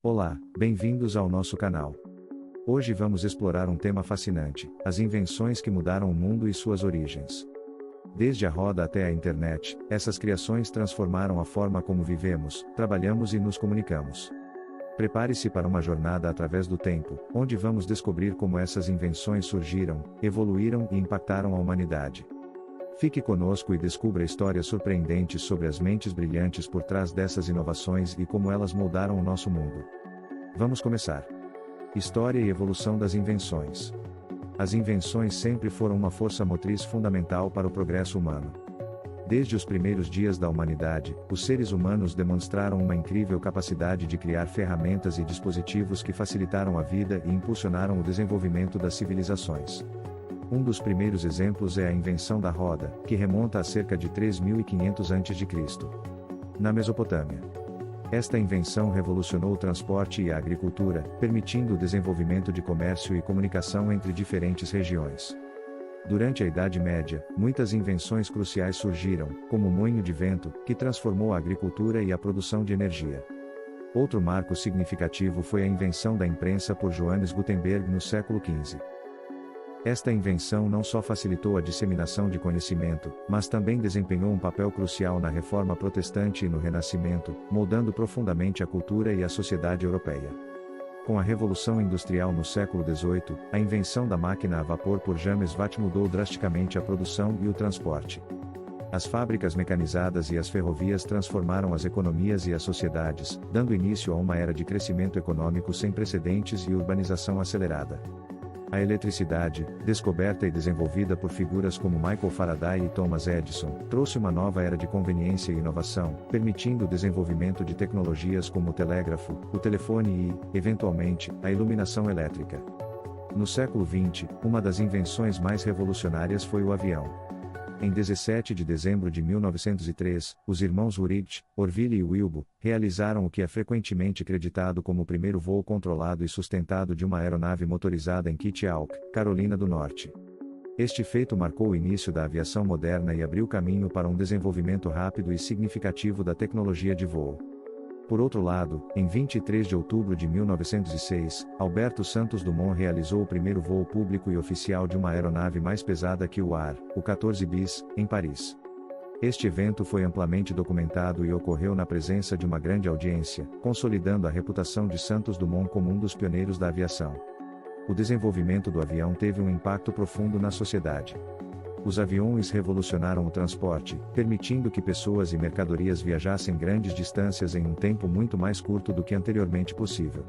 Olá, bem-vindos ao nosso canal. Hoje vamos explorar um tema fascinante: as invenções que mudaram o mundo e suas origens. Desde a roda até a internet, essas criações transformaram a forma como vivemos, trabalhamos e nos comunicamos. Prepare-se para uma jornada através do tempo, onde vamos descobrir como essas invenções surgiram, evoluíram e impactaram a humanidade. Fique conosco e descubra histórias surpreendentes sobre as mentes brilhantes por trás dessas inovações e como elas moldaram o nosso mundo. Vamos começar. História e evolução das invenções. As invenções sempre foram uma força motriz fundamental para o progresso humano. Desde os primeiros dias da humanidade, os seres humanos demonstraram uma incrível capacidade de criar ferramentas e dispositivos que facilitaram a vida e impulsionaram o desenvolvimento das civilizações. Um dos primeiros exemplos é a invenção da roda, que remonta a cerca de 3500 a.C. na Mesopotâmia. Esta invenção revolucionou o transporte e a agricultura, permitindo o desenvolvimento de comércio e comunicação entre diferentes regiões. Durante a Idade Média, muitas invenções cruciais surgiram, como o moinho de vento, que transformou a agricultura e a produção de energia. Outro marco significativo foi a invenção da imprensa por Johannes Gutenberg no século XV. Esta invenção não só facilitou a disseminação de conhecimento, mas também desempenhou um papel crucial na Reforma Protestante e no Renascimento, moldando profundamente a cultura e a sociedade europeia. Com a Revolução Industrial no século XVIII, a invenção da máquina a vapor por James Watt mudou drasticamente a produção e o transporte. As fábricas mecanizadas e as ferrovias transformaram as economias e as sociedades, dando início a uma era de crescimento econômico sem precedentes e urbanização acelerada. A eletricidade, descoberta e desenvolvida por figuras como Michael Faraday e Thomas Edison, trouxe uma nova era de conveniência e inovação, permitindo o desenvolvimento de tecnologias como o telégrafo, o telefone e, eventualmente, a iluminação elétrica. No século XX, uma das invenções mais revolucionárias foi o avião. Em 17 de dezembro de 1903, os irmãos Wright, Orville e Wilbur, realizaram o que é frequentemente acreditado como o primeiro voo controlado e sustentado de uma aeronave motorizada em Kittiawak, Carolina do Norte. Este feito marcou o início da aviação moderna e abriu caminho para um desenvolvimento rápido e significativo da tecnologia de voo. Por outro lado, em 23 de outubro de 1906, Alberto Santos Dumont realizou o primeiro voo público e oficial de uma aeronave mais pesada que o ar, o 14 bis, em Paris. Este evento foi amplamente documentado e ocorreu na presença de uma grande audiência, consolidando a reputação de Santos Dumont como um dos pioneiros da aviação. O desenvolvimento do avião teve um impacto profundo na sociedade. Os aviões revolucionaram o transporte, permitindo que pessoas e mercadorias viajassem grandes distâncias em um tempo muito mais curto do que anteriormente possível.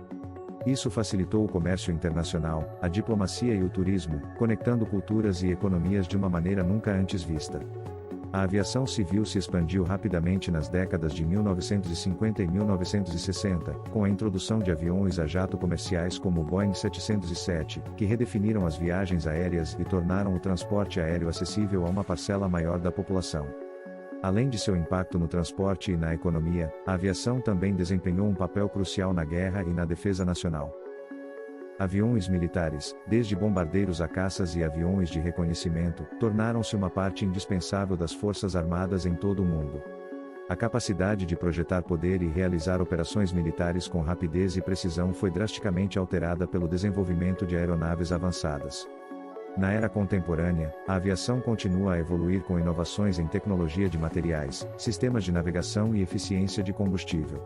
Isso facilitou o comércio internacional, a diplomacia e o turismo, conectando culturas e economias de uma maneira nunca antes vista. A aviação civil se expandiu rapidamente nas décadas de 1950 e 1960, com a introdução de aviões a jato comerciais como o Boeing 707, que redefiniram as viagens aéreas e tornaram o transporte aéreo acessível a uma parcela maior da população. Além de seu impacto no transporte e na economia, a aviação também desempenhou um papel crucial na guerra e na defesa nacional. Aviões militares, desde bombardeiros a caças e aviões de reconhecimento, tornaram-se uma parte indispensável das forças armadas em todo o mundo. A capacidade de projetar poder e realizar operações militares com rapidez e precisão foi drasticamente alterada pelo desenvolvimento de aeronaves avançadas. Na era contemporânea, a aviação continua a evoluir com inovações em tecnologia de materiais, sistemas de navegação e eficiência de combustível.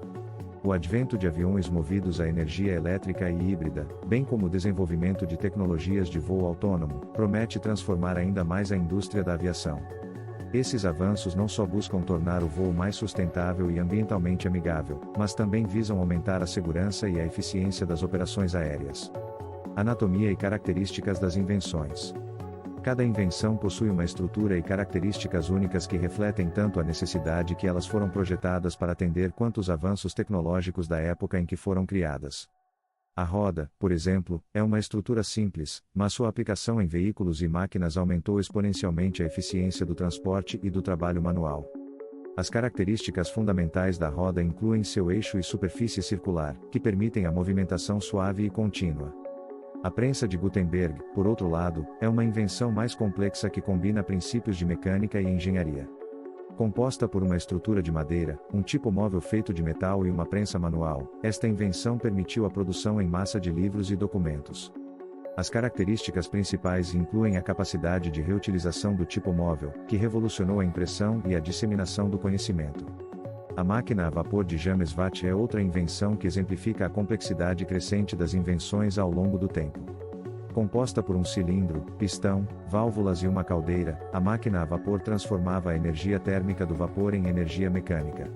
O advento de aviões movidos a energia elétrica e híbrida, bem como o desenvolvimento de tecnologias de voo autônomo, promete transformar ainda mais a indústria da aviação. Esses avanços não só buscam tornar o voo mais sustentável e ambientalmente amigável, mas também visam aumentar a segurança e a eficiência das operações aéreas. Anatomia e características das invenções. Cada invenção possui uma estrutura e características únicas que refletem tanto a necessidade que elas foram projetadas para atender quanto os avanços tecnológicos da época em que foram criadas. A roda, por exemplo, é uma estrutura simples, mas sua aplicação em veículos e máquinas aumentou exponencialmente a eficiência do transporte e do trabalho manual. As características fundamentais da roda incluem seu eixo e superfície circular, que permitem a movimentação suave e contínua. A prensa de Gutenberg, por outro lado, é uma invenção mais complexa que combina princípios de mecânica e engenharia. Composta por uma estrutura de madeira, um tipo móvel feito de metal e uma prensa manual, esta invenção permitiu a produção em massa de livros e documentos. As características principais incluem a capacidade de reutilização do tipo móvel, que revolucionou a impressão e a disseminação do conhecimento. A máquina a vapor de James Watt é outra invenção que exemplifica a complexidade crescente das invenções ao longo do tempo. Composta por um cilindro, pistão, válvulas e uma caldeira, a máquina a vapor transformava a energia térmica do vapor em energia mecânica.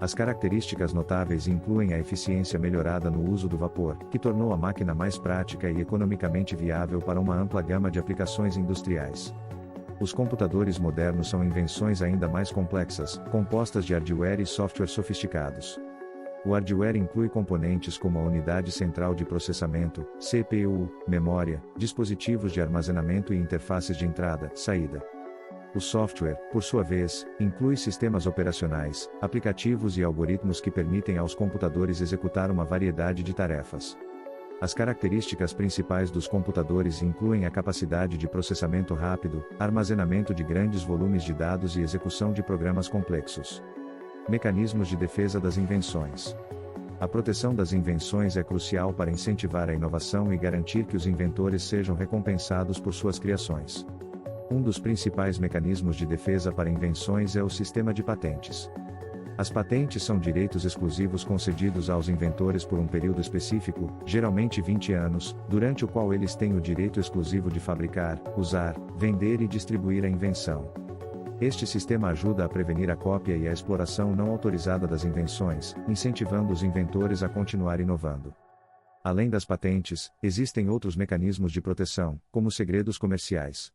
As características notáveis incluem a eficiência melhorada no uso do vapor, que tornou a máquina mais prática e economicamente viável para uma ampla gama de aplicações industriais. Os computadores modernos são invenções ainda mais complexas, compostas de hardware e software sofisticados. O hardware inclui componentes como a unidade central de processamento, CPU, memória, dispositivos de armazenamento e interfaces de entrada, saída. O software, por sua vez, inclui sistemas operacionais, aplicativos e algoritmos que permitem aos computadores executar uma variedade de tarefas. As características principais dos computadores incluem a capacidade de processamento rápido, armazenamento de grandes volumes de dados e execução de programas complexos. Mecanismos de defesa das invenções. A proteção das invenções é crucial para incentivar a inovação e garantir que os inventores sejam recompensados por suas criações. Um dos principais mecanismos de defesa para invenções é o sistema de patentes. As patentes são direitos exclusivos concedidos aos inventores por um período específico, geralmente 20 anos, durante o qual eles têm o direito exclusivo de fabricar, usar, vender e distribuir a invenção. Este sistema ajuda a prevenir a cópia e a exploração não autorizada das invenções, incentivando os inventores a continuar inovando. Além das patentes, existem outros mecanismos de proteção, como segredos comerciais.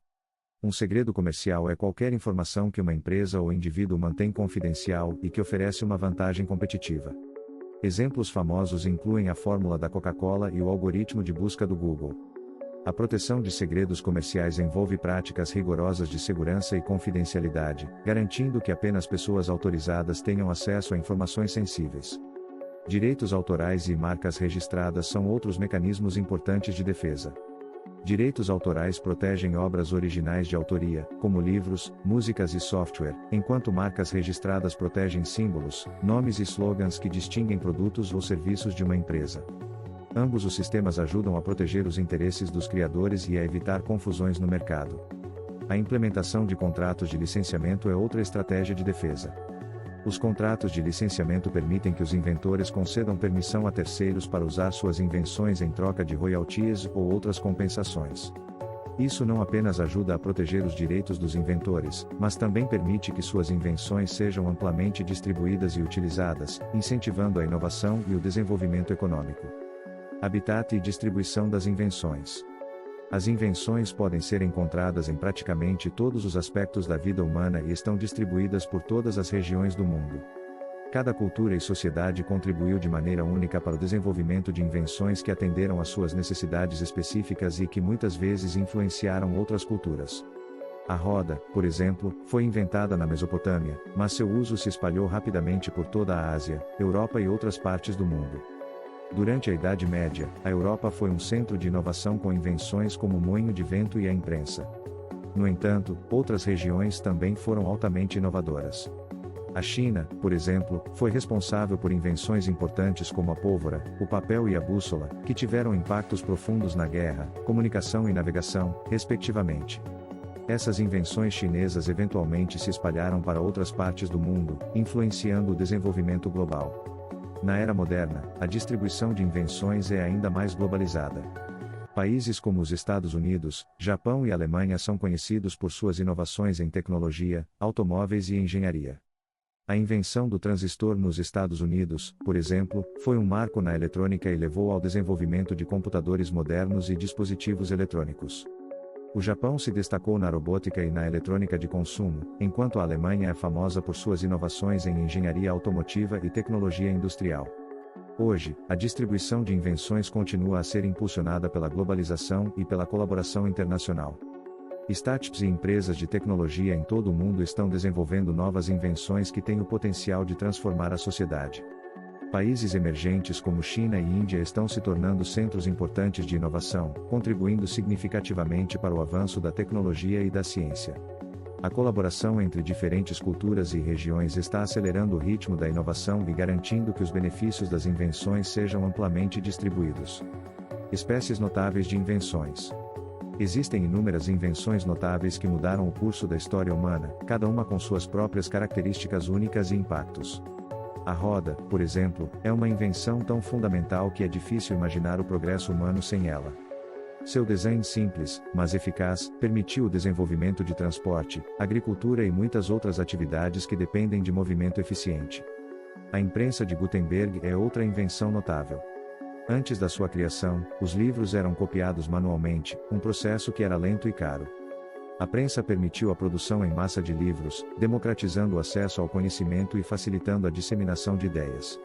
Um segredo comercial é qualquer informação que uma empresa ou indivíduo mantém confidencial e que oferece uma vantagem competitiva. Exemplos famosos incluem a fórmula da Coca-Cola e o algoritmo de busca do Google. A proteção de segredos comerciais envolve práticas rigorosas de segurança e confidencialidade, garantindo que apenas pessoas autorizadas tenham acesso a informações sensíveis. Direitos autorais e marcas registradas são outros mecanismos importantes de defesa. Direitos autorais protegem obras originais de autoria, como livros, músicas e software, enquanto marcas registradas protegem símbolos, nomes e slogans que distinguem produtos ou serviços de uma empresa. Ambos os sistemas ajudam a proteger os interesses dos criadores e a evitar confusões no mercado. A implementação de contratos de licenciamento é outra estratégia de defesa. Os contratos de licenciamento permitem que os inventores concedam permissão a terceiros para usar suas invenções em troca de royalties ou outras compensações. Isso não apenas ajuda a proteger os direitos dos inventores, mas também permite que suas invenções sejam amplamente distribuídas e utilizadas, incentivando a inovação e o desenvolvimento econômico. Habitat e distribuição das invenções. As invenções podem ser encontradas em praticamente todos os aspectos da vida humana e estão distribuídas por todas as regiões do mundo. Cada cultura e sociedade contribuiu de maneira única para o desenvolvimento de invenções que atenderam às suas necessidades específicas e que muitas vezes influenciaram outras culturas. A roda, por exemplo, foi inventada na Mesopotâmia, mas seu uso se espalhou rapidamente por toda a Ásia, Europa e outras partes do mundo. Durante a Idade Média, a Europa foi um centro de inovação com invenções como o moinho de vento e a imprensa. No entanto, outras regiões também foram altamente inovadoras. A China, por exemplo, foi responsável por invenções importantes como a pólvora, o papel e a bússola, que tiveram impactos profundos na guerra, comunicação e navegação, respectivamente. Essas invenções chinesas eventualmente se espalharam para outras partes do mundo, influenciando o desenvolvimento global. Na era moderna, a distribuição de invenções é ainda mais globalizada. Países como os Estados Unidos, Japão e Alemanha são conhecidos por suas inovações em tecnologia, automóveis e engenharia. A invenção do transistor nos Estados Unidos, por exemplo, foi um marco na eletrônica e levou ao desenvolvimento de computadores modernos e dispositivos eletrônicos. O Japão se destacou na robótica e na eletrônica de consumo, enquanto a Alemanha é famosa por suas inovações em engenharia automotiva e tecnologia industrial. Hoje, a distribuição de invenções continua a ser impulsionada pela globalização e pela colaboração internacional. Startups e empresas de tecnologia em todo o mundo estão desenvolvendo novas invenções que têm o potencial de transformar a sociedade. Países emergentes como China e Índia estão se tornando centros importantes de inovação, contribuindo significativamente para o avanço da tecnologia e da ciência. A colaboração entre diferentes culturas e regiões está acelerando o ritmo da inovação e garantindo que os benefícios das invenções sejam amplamente distribuídos. Espécies notáveis de invenções. Existem inúmeras invenções notáveis que mudaram o curso da história humana, cada uma com suas próprias características únicas e impactos. A roda, por exemplo, é uma invenção tão fundamental que é difícil imaginar o progresso humano sem ela. Seu design simples, mas eficaz, permitiu o desenvolvimento de transporte, agricultura e muitas outras atividades que dependem de movimento eficiente. A imprensa de Gutenberg é outra invenção notável. Antes da sua criação, os livros eram copiados manualmente, um processo que era lento e caro. A prensa permitiu a produção em massa de livros, democratizando o acesso ao conhecimento e facilitando a disseminação de ideias.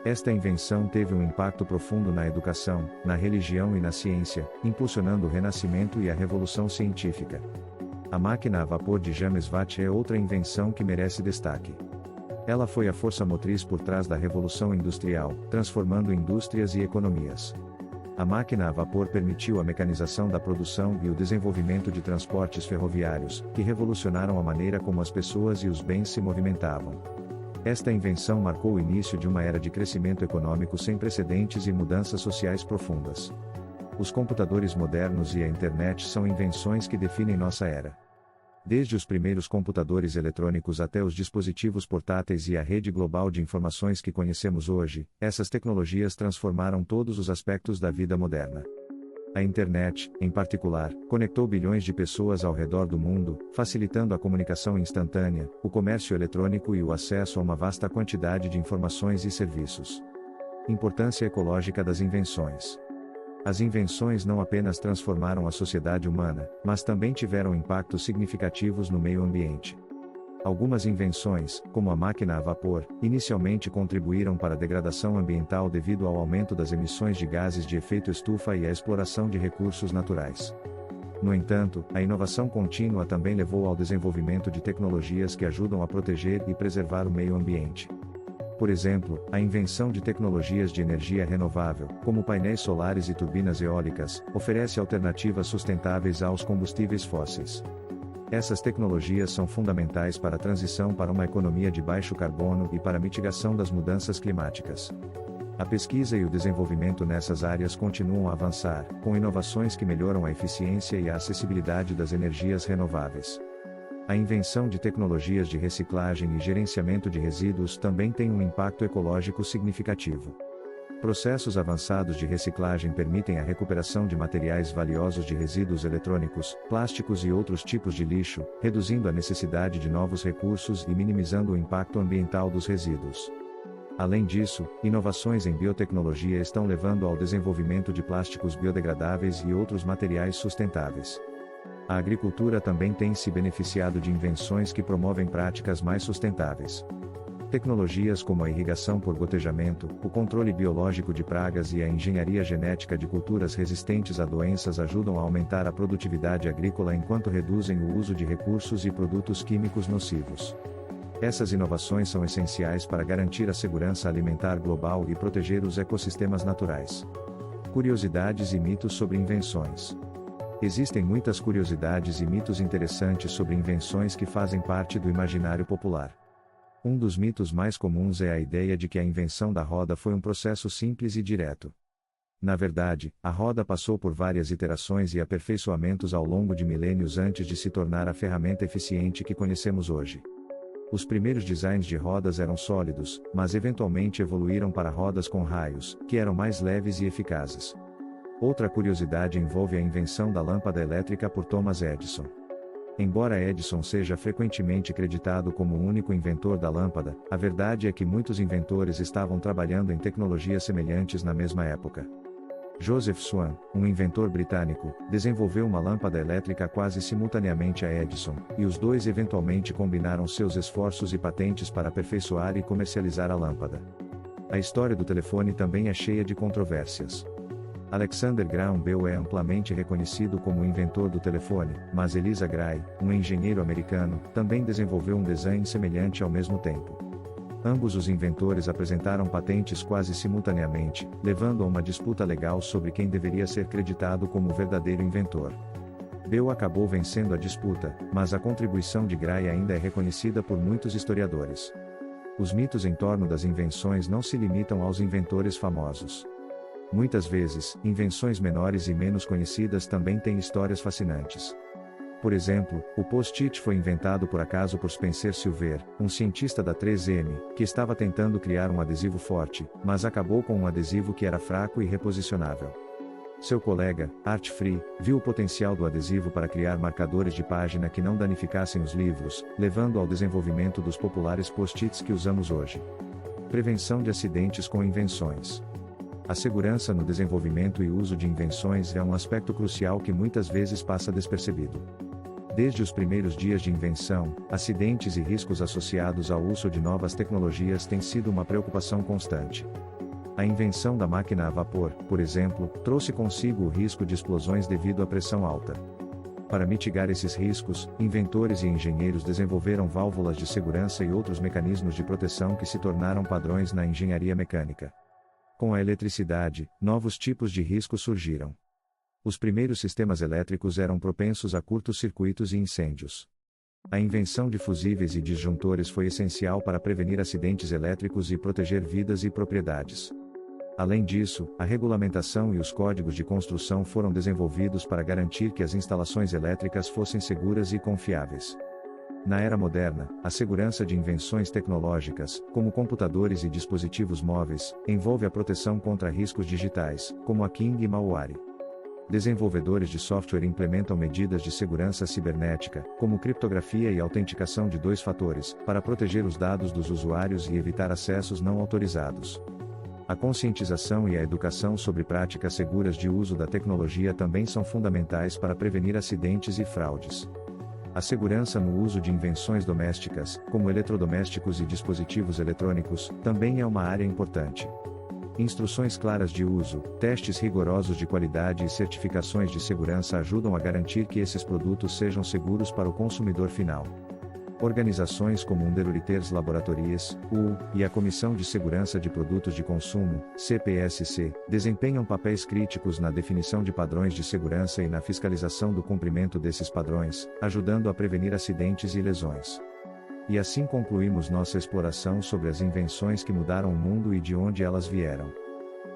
Esta invenção teve um impacto profundo na educação, na religião e na ciência, impulsionando o Renascimento e a Revolução Científica. A máquina a vapor de James Watt é outra invenção que merece destaque. Ela foi a força motriz por trás da Revolução Industrial, transformando indústrias e economias. A máquina a vapor permitiu a mecanização da produção e o desenvolvimento de transportes ferroviários, que revolucionaram a maneira como as pessoas e os bens se movimentavam. Esta invenção marcou o início de uma era de crescimento econômico sem precedentes e mudanças sociais profundas. Os computadores modernos e a internet são invenções que definem nossa era. Desde os primeiros computadores eletrônicos até os dispositivos portáteis e a rede global de informações que conhecemos hoje, essas tecnologias transformaram todos os aspectos da vida moderna. A internet, em particular, conectou bilhões de pessoas ao redor do mundo, facilitando a comunicação instantânea, o comércio eletrônico e o acesso a uma vasta quantidade de informações e serviços. Importância ecológica das invenções. As invenções não apenas transformaram a sociedade humana, mas também tiveram impactos significativos no meio ambiente. Algumas invenções, como a máquina a vapor, inicialmente contribuíram para a degradação ambiental devido ao aumento das emissões de gases de efeito estufa e à exploração de recursos naturais. No entanto, a inovação contínua também levou ao desenvolvimento de tecnologias que ajudam a proteger e preservar o meio ambiente. Por exemplo, a invenção de tecnologias de energia renovável, como painéis solares e turbinas eólicas, oferece alternativas sustentáveis aos combustíveis fósseis. Essas tecnologias são fundamentais para a transição para uma economia de baixo carbono e para a mitigação das mudanças climáticas. A pesquisa e o desenvolvimento nessas áreas continuam a avançar, com inovações que melhoram a eficiência e a acessibilidade das energias renováveis. A invenção de tecnologias de reciclagem e gerenciamento de resíduos também tem um impacto ecológico significativo. Processos avançados de reciclagem permitem a recuperação de materiais valiosos de resíduos eletrônicos, plásticos e outros tipos de lixo, reduzindo a necessidade de novos recursos e minimizando o impacto ambiental dos resíduos. Além disso, inovações em biotecnologia estão levando ao desenvolvimento de plásticos biodegradáveis e outros materiais sustentáveis. A agricultura também tem se beneficiado de invenções que promovem práticas mais sustentáveis. Tecnologias como a irrigação por gotejamento, o controle biológico de pragas e a engenharia genética de culturas resistentes a doenças ajudam a aumentar a produtividade agrícola enquanto reduzem o uso de recursos e produtos químicos nocivos. Essas inovações são essenciais para garantir a segurança alimentar global e proteger os ecossistemas naturais. Curiosidades e mitos sobre invenções. Existem muitas curiosidades e mitos interessantes sobre invenções que fazem parte do imaginário popular. Um dos mitos mais comuns é a ideia de que a invenção da roda foi um processo simples e direto. Na verdade, a roda passou por várias iterações e aperfeiçoamentos ao longo de milênios antes de se tornar a ferramenta eficiente que conhecemos hoje. Os primeiros designs de rodas eram sólidos, mas eventualmente evoluíram para rodas com raios, que eram mais leves e eficazes. Outra curiosidade envolve a invenção da lâmpada elétrica por Thomas Edison. Embora Edison seja frequentemente creditado como o único inventor da lâmpada, a verdade é que muitos inventores estavam trabalhando em tecnologias semelhantes na mesma época. Joseph Swan, um inventor britânico, desenvolveu uma lâmpada elétrica quase simultaneamente a Edison, e os dois eventualmente combinaram seus esforços e patentes para aperfeiçoar e comercializar a lâmpada. A história do telefone também é cheia de controvérsias. Alexander Graham Bell é amplamente reconhecido como o inventor do telefone, mas Eliza Gray, um engenheiro americano, também desenvolveu um design semelhante ao mesmo tempo. Ambos os inventores apresentaram patentes quase simultaneamente, levando a uma disputa legal sobre quem deveria ser creditado como o verdadeiro inventor. Bell acabou vencendo a disputa, mas a contribuição de Gray ainda é reconhecida por muitos historiadores. Os mitos em torno das invenções não se limitam aos inventores famosos. Muitas vezes, invenções menores e menos conhecidas também têm histórias fascinantes. Por exemplo, o post-it foi inventado por acaso por Spencer Silver, um cientista da 3M, que estava tentando criar um adesivo forte, mas acabou com um adesivo que era fraco e reposicionável. Seu colega, Art Free, viu o potencial do adesivo para criar marcadores de página que não danificassem os livros, levando ao desenvolvimento dos populares post-its que usamos hoje. Prevenção de acidentes com invenções. A segurança no desenvolvimento e uso de invenções é um aspecto crucial que muitas vezes passa despercebido. Desde os primeiros dias de invenção, acidentes e riscos associados ao uso de novas tecnologias têm sido uma preocupação constante. A invenção da máquina a vapor, por exemplo, trouxe consigo o risco de explosões devido à pressão alta. Para mitigar esses riscos, inventores e engenheiros desenvolveram válvulas de segurança e outros mecanismos de proteção que se tornaram padrões na engenharia mecânica. Com a eletricidade, novos tipos de riscos surgiram. Os primeiros sistemas elétricos eram propensos a curtos-circuitos e incêndios. A invenção de fusíveis e disjuntores foi essencial para prevenir acidentes elétricos e proteger vidas e propriedades. Além disso, a regulamentação e os códigos de construção foram desenvolvidos para garantir que as instalações elétricas fossem seguras e confiáveis. Na era moderna, a segurança de invenções tecnológicas, como computadores e dispositivos móveis, envolve a proteção contra riscos digitais, como hacking e malware. Desenvolvedores de software implementam medidas de segurança cibernética, como criptografia e autenticação de dois fatores, para proteger os dados dos usuários e evitar acessos não autorizados. A conscientização e a educação sobre práticas seguras de uso da tecnologia também são fundamentais para prevenir acidentes e fraudes. A segurança no uso de invenções domésticas, como eletrodomésticos e dispositivos eletrônicos, também é uma área importante. Instruções claras de uso, testes rigorosos de qualidade e certificações de segurança ajudam a garantir que esses produtos sejam seguros para o consumidor final. Organizações como Underwriters Laboratories, U, e a Comissão de Segurança de Produtos de Consumo, CPSC, desempenham papéis críticos na definição de padrões de segurança e na fiscalização do cumprimento desses padrões, ajudando a prevenir acidentes e lesões. E assim concluímos nossa exploração sobre as invenções que mudaram o mundo e de onde elas vieram.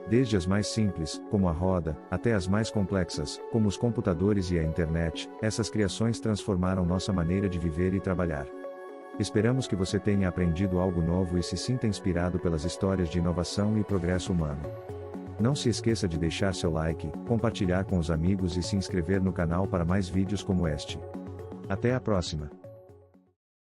Desde as mais simples, como a roda, até as mais complexas, como os computadores e a internet, essas criações transformaram nossa maneira de viver e trabalhar. Esperamos que você tenha aprendido algo novo e se sinta inspirado pelas histórias de inovação e progresso humano. Não se esqueça de deixar seu like, compartilhar com os amigos e se inscrever no canal para mais vídeos como este. Até a próxima!